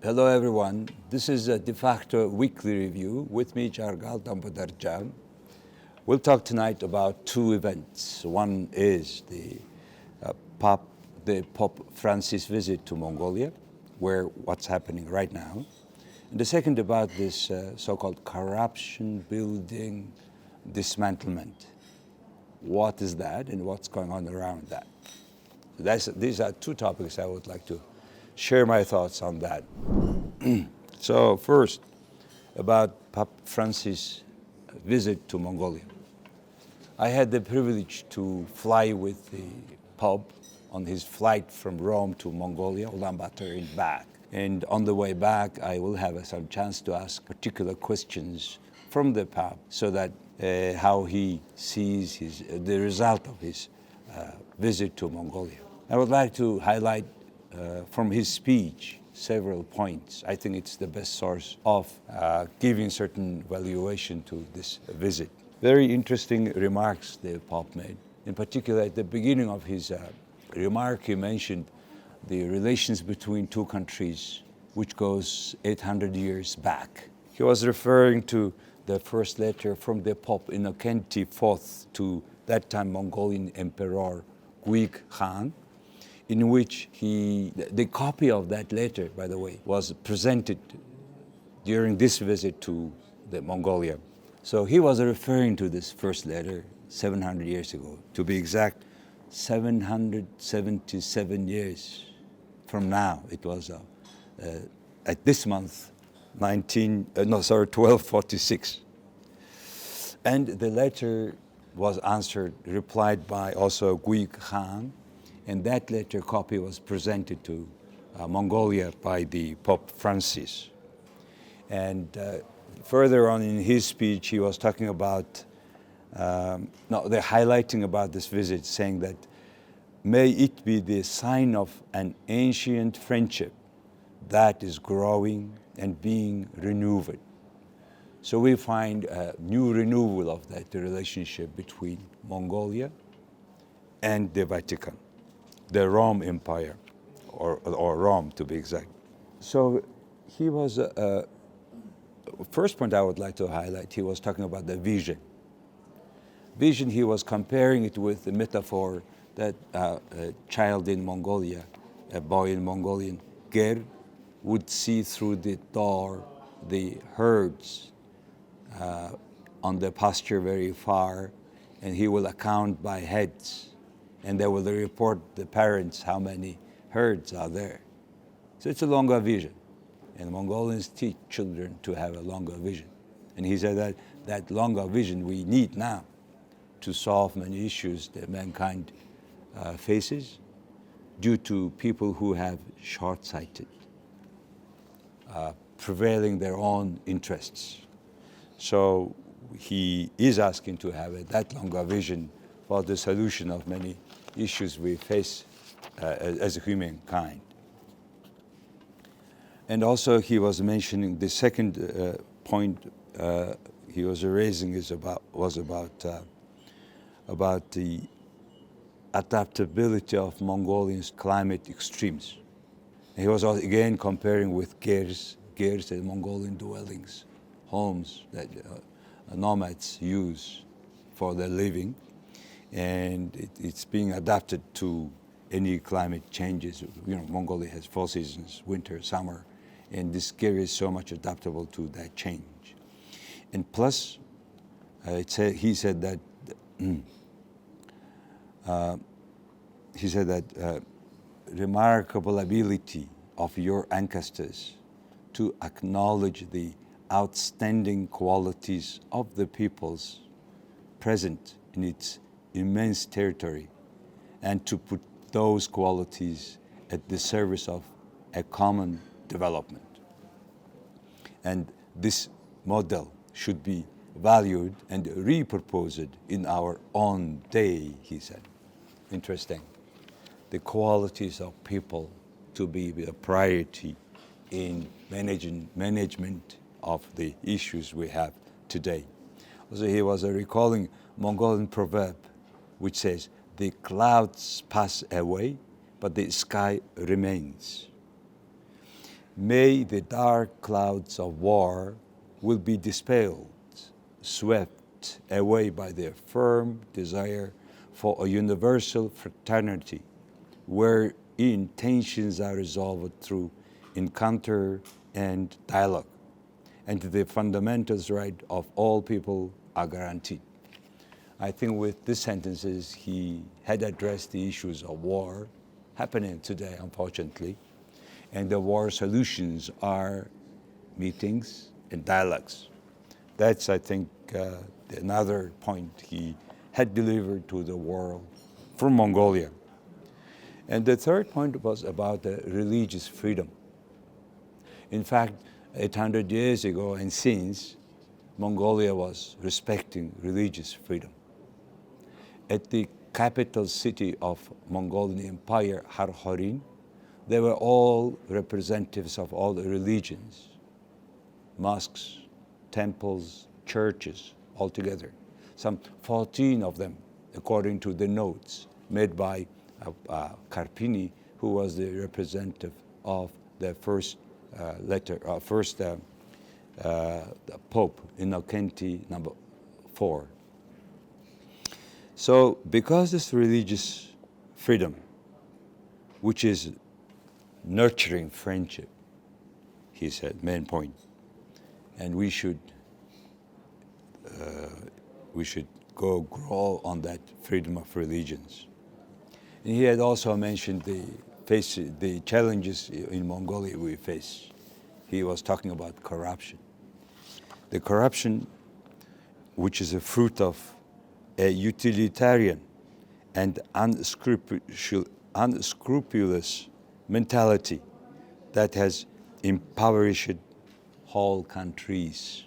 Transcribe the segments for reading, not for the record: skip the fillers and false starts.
Hello everyone, this is a Defacto weekly review with me, Jargal Dambadarjan. We'll talk tonight about two events. One is the Pope Francis visit to Mongolia, what's happening right now. And the second about this so-called corruption building dismantlement. What is that and what's going on around that? These are two topics I would like to share my thoughts on that. So first, about Pope Francis' visit to Mongolia. I had the privilege to fly with the Pope on his flight from Rome to Mongolia, Ulaanbaatar and back. And on the way back, I will have some chance to ask particular questions from the Pope so that how he sees the result of his visit to Mongolia. I would like to highlight from his speech several points. I think it's the best source of giving certain valuation to this visit. Very interesting remarks the Pope made. In particular, at the beginning of his remark, he mentioned the relations between two countries, which goes 800 years back. He was referring to the first letter from the Pope Innocent IV to that time Mongolian Emperor Guig Khan, in which the copy of that letter, by the way, was presented during this visit to Mongolia. So he was referring to this first letter 700 years ago. To be exact, 777 years from now. It was at this month, 1246. And the letter was replied by also Guig Khan, and that letter copy was presented to Mongolia by the Pope Francis. And further on in his speech, he was talking about, they're highlighting about this visit, saying that may it be the sign of an ancient friendship that is growing and being renewed. So we find a new renewal of that relationship between Mongolia and the Vatican, the Rome Empire, or Rome to be exact. So he was, first point I would like to highlight, he was talking about the vision. Vision, he was comparing it with the metaphor that a child in Mongolia, a boy in Mongolian, Ger, would see through the door the herds on the pasture very far, and he will account by heads, and they will report the parents how many herds are there. So it's a longer vision, and Mongolians teach children to have a longer vision. And he said that longer vision we need now to solve many issues that mankind faces due to people who have short-sighted, prevailing their own interests. So he is asking to have that longer vision for the solution of many issues we face as a humankind. And also he was mentioning the second point he was raising was about the adaptability of Mongolians' climate extremes. He was again comparing with Gers and Mongolian dwellings, homes that nomads use for their living, and it's being adapted to any climate changes. Mongolia has 4 seasons, winter, summer, and this Ger is so much adaptable to that change. And plus, he said that remarkable ability of your ancestors to acknowledge the outstanding qualities of the peoples present in its immense territory, and to put those qualities at the service of a common development. And this model should be valued and repurposed in our own day, he said. Interesting. The qualities of people to be a priority in management of the issues we have today. Also, he was recalling Mongolian proverb, which says, the clouds pass away, but the sky remains. May the dark clouds of war will be dispelled, swept away by their firm desire for a universal fraternity, wherein tensions are resolved through encounter and dialogue, and the fundamental rights of all people are guaranteed. I think with these sentences, he had addressed the issues of war happening today, unfortunately, and the war solutions are meetings and dialogues. That's, I think, another point he had delivered to the world from Mongolia. And the third point was about the religious freedom. In fact, 800 years ago and since, Mongolia was respecting religious freedom. At the capital city of Mongolian Empire, Harhorin, they were all representatives of all the religions, mosques, temples, churches, all together. Some 14 of them, according to the notes made by Karpini, who was the representative of the first Pope, Innocenti IV. So because this religious freedom, which is nurturing friendship, he said, main point, and we should grow on that freedom of religions. And he had also mentioned the challenges in Mongolia we face. He was talking about corruption. The corruption, which is a fruit of a utilitarian and unscrupulous mentality that has impoverished whole countries.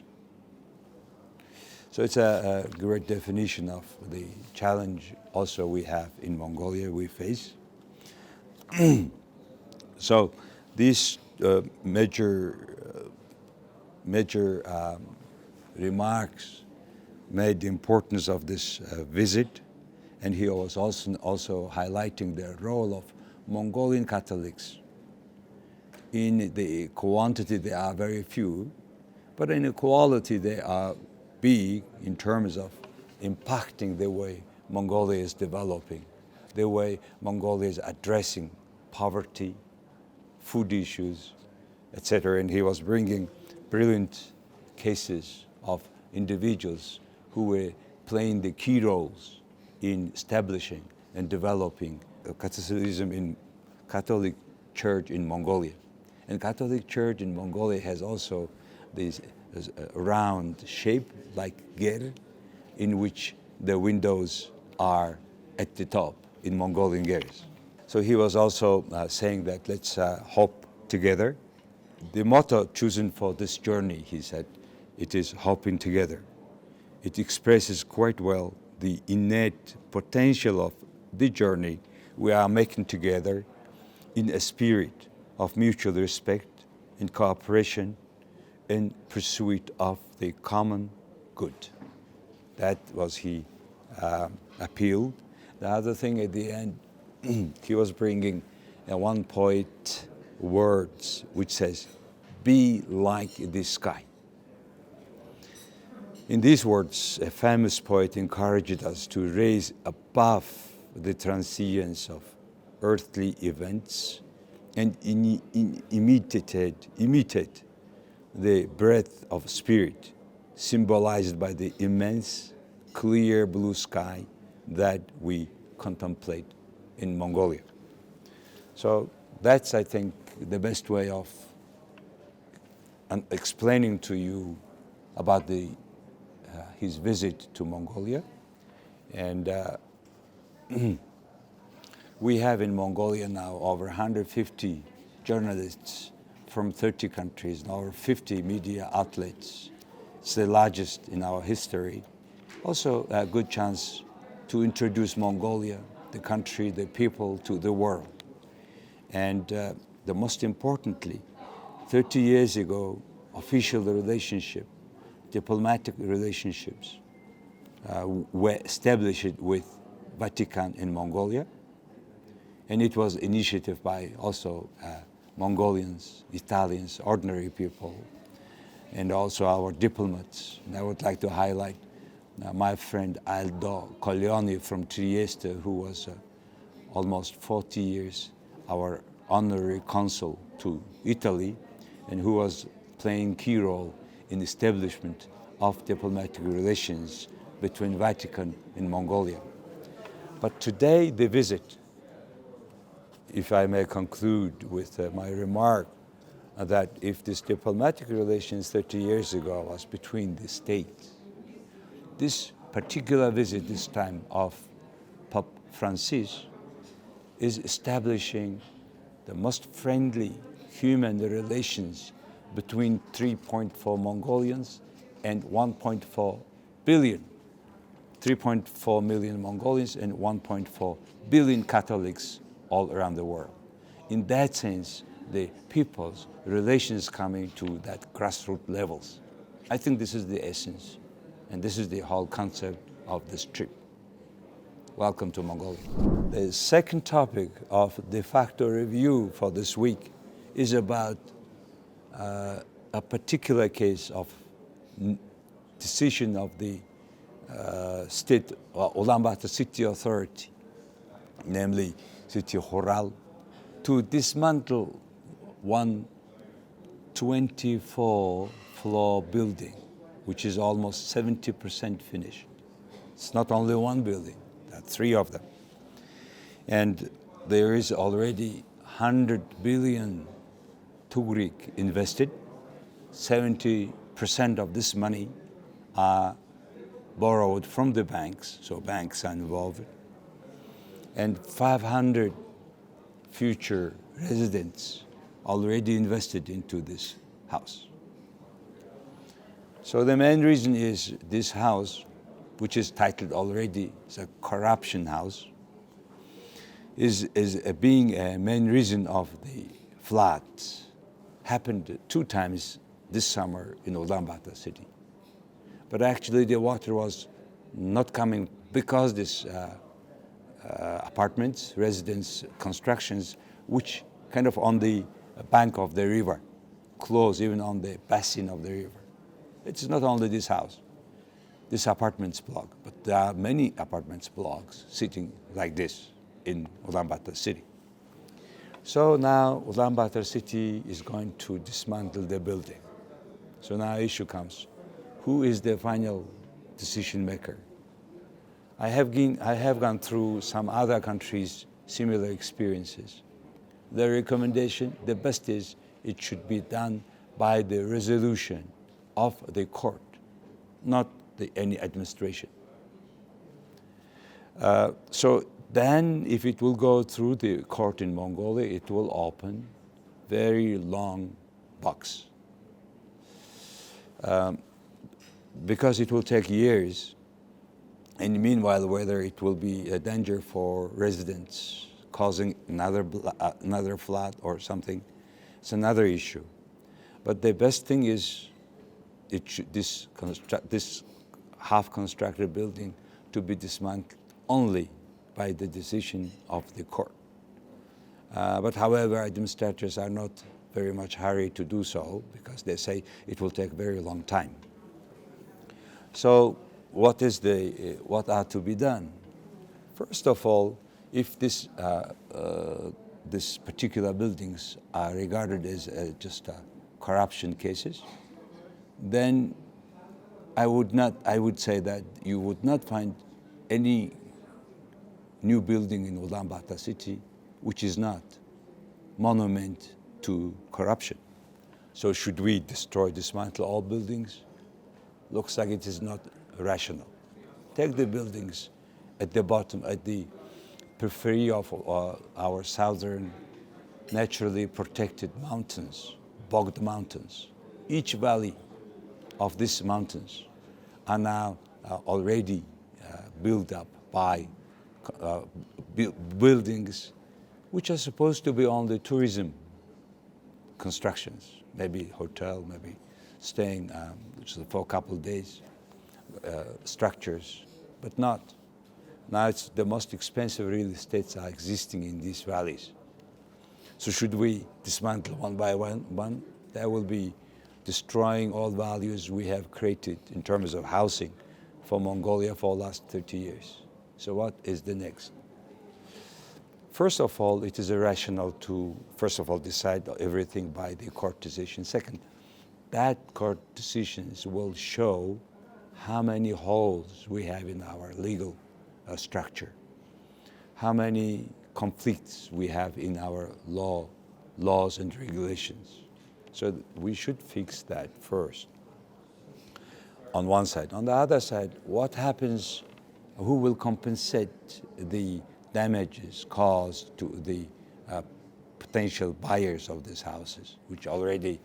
So it's a great definition of the challenge also we have in Mongolia we face. So these major remarks made the importance of this visit, and he was also highlighting the role of Mongolian Catholics. In the quantity, they are very few, but in the quality, they are big in terms of impacting the way Mongolia is developing, the way Mongolia is addressing poverty, food issues, etc. And he was bringing brilliant cases of individuals who were playing the key roles in establishing and developing Catholicism in Catholic Church in Mongolia. And Catholic Church in Mongolia has also this round shape like ger, in which the windows are at the top in Mongolian gers. So he was also saying that let's hope together. The motto chosen for this journey, he said, it is hoping together. It expresses quite well the innate potential of the journey we are making together in a spirit of mutual respect and cooperation in pursuit of the common good. That was he appealed. The other thing at the end, he was bringing one poet words which says, "Be like the sky." In these words, a famous poet encouraged us to raise above the transience of earthly events and imitate the breath of spirit symbolized by the immense clear blue sky that we contemplate in Mongolia. So that's, I think, the best way of explaining to you about his visit to Mongolia. And we have in Mongolia now over 150 journalists from 30 countries, and over 50 media outlets. It's the largest in our history. Also a good chance to introduce Mongolia, the country, the people, to the world. And the most importantly, 30 years ago, official relationship, diplomatic relationships were established with Vatican in Mongolia. And it was initiative by also Mongolians, Italians, ordinary people, and also our diplomats. And I would like to highlight my friend Aldo Coglioni from Trieste, who was almost 40 years our honorary consul to Italy, and who was playing key role in the establishment of diplomatic relations between Vatican and Mongolia. But today the visit, if I may conclude with my remark, that if this diplomatic relations 30 years ago was between the states, this particular visit this time of Pope Francis is establishing the most friendly human relations between 3.4 Mongolians and 1.4 billion. 3.4 million Mongolians and 1.4 billion Catholics all around the world. In that sense, the people's relations coming to that grassroots levels. I think this is the essence, and this is the whole concept of this trip. Welcome to Mongolia. The second topic of de facto review for this week is about a particular case of decision of the state, Ulaanbaatar City Authority, namely City Horal, to dismantle one 24-floor building, which is almost 70% finished. It's not only one building, there are three of them. And there is already 100 billion tugrik invested. 70% of this money are borrowed from the banks, so banks are involved, and 500 future residents already invested into this house. So the main reason is this house, which is titled already as a corruption house, is being a main reason of the floods. Happened 2 times this summer in Ulaanbaatar city. But actually the water was not coming because this apartments, residence constructions, which kind of on the bank of the river, close even on the basin of the river. It's not only this house, this apartments block, but there are many apartments blocks sitting like this in Ulaanbaatar city. So now Ulaanbaatar city is going to dismantle the building. So now issue comes, who is the final decision maker? I have gone through some other countries' similar experiences. The recommendation, the best is it should be done by the resolution of the court, not any administration. So then if it will go through the court in Mongolia, it will open very long box. Because it will take years, and meanwhile whether it will be a danger for residents causing another flood or something, it's another issue. But the best thing is this half-constructed building to be dismantled only by the decision of the court. But however, administrators are not very much hurried to do so because they say it will take very long time. So what are to be done? First of all, if this particular buildings are regarded as just corruption cases, then I would say that you would not find any new building in Ulaanbaatar city which is not monument to corruption. So should we dismantle all buildings? Looks like it is not rational. Take the buildings at the bottom, at the periphery of our southern naturally protected mountains, bogged mountains. Each valley of these mountains are now already built up by buildings which are supposed to be only tourism constructions, maybe hotel, maybe staying for a couple of days, structures, but not. Now it's the most expensive real estates are existing in these valleys. So should we dismantle one by one? That will be destroying all values we have created in terms of housing for Mongolia for the last 30 years. So what is the next? First of all, it is irrational to, first of all, decide everything by the court decision. Second, that court decisions will show how many holes we have in our legal structure, how many conflicts we have in our laws and regulations. So we should fix that first on one side. On the other side, what happens, who will compensate the damages caused to the potential buyers of these houses, which already,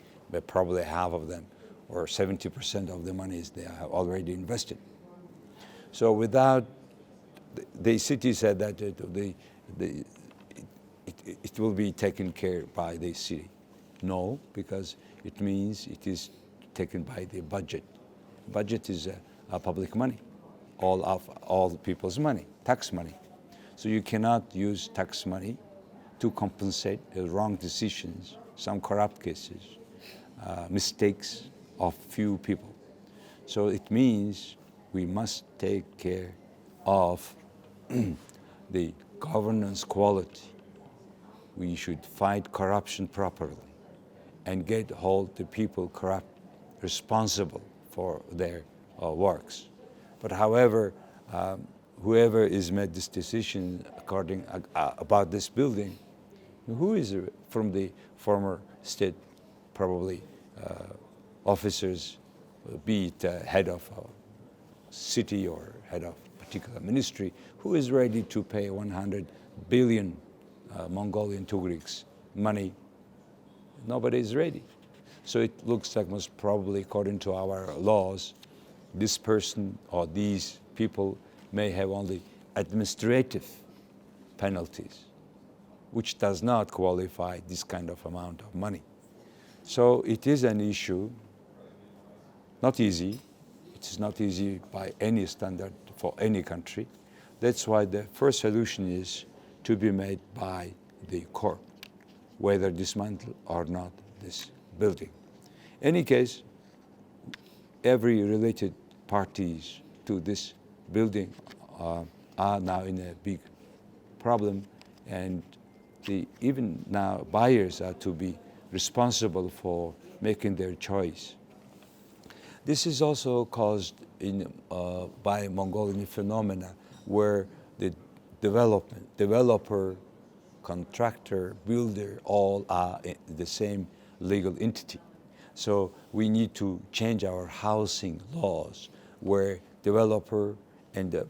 probably half of them or 70% of the monies they have already invested. So without, the city said that it will be taken care by the city. No, because it means it is taken by the budget. Budget is public money, all people's money, tax money. So you cannot use tax money to compensate the wrong decisions, some corrupt cases, mistakes of few people. So it means we must take care of the governance quality. We should fight corruption properly and get hold the people corrupt responsible for their works. But however, whoever is made this decision about this building, who is from the former state, probably officers, be it head of a city or head of a particular ministry, who is ready to pay 100 billion Mongolian tugriks money? Nobody is ready. So it looks like most probably, according to our laws, this person or these people may have only administrative penalties, which does not qualify this kind of amount of money. So it is an issue, not easy. It is not easy by any standard for any country. That's why the first solution is to be made by the court, whether dismantle or not this building. Any case, every related parties to this building are now in a big problem, and even now buyers are to be responsible for making their choice. This is also caused by Mongolian phenomena where the developer, contractor, builder, all are the same legal entity. So we need to change our housing laws where developer and the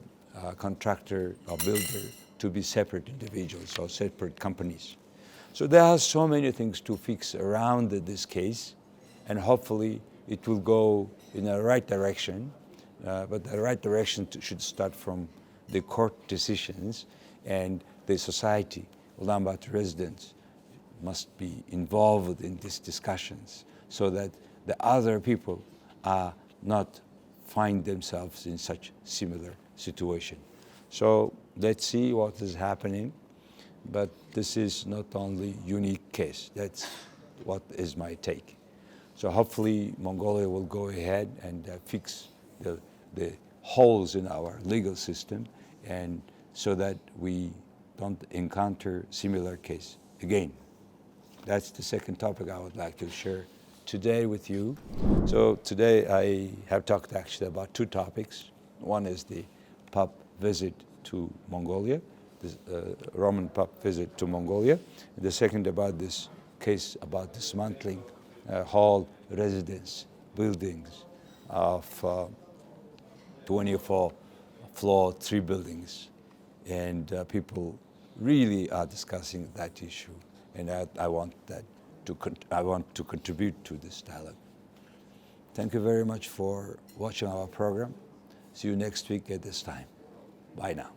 contractor or builder to be separate individuals or separate companies. So there are so many things to fix around this case, and hopefully it will go in the right direction. But the right direction should start from the court decisions, and the society, Ulaanbaatar residents, must be involved in these discussions so that the other people are not find themselves in such similar situation. So let's see what is happening, but this is not only unique case. That's what is my take. So hopefully Mongolia will go ahead and fix the holes in our legal system, and so that we don't encounter similar case again. That's the second topic I would like to share today with you. So today I have talked actually about two topics. One is the Pope visit to Mongolia, the Roman Pope visit to Mongolia. And the second about this case about dismantling hall residence buildings of 24-floor, 3 buildings. And people really are discussing that issue. And I want to contribute to this dialogue. Thank you very much for watching our program. See you next week at this time. Bye now.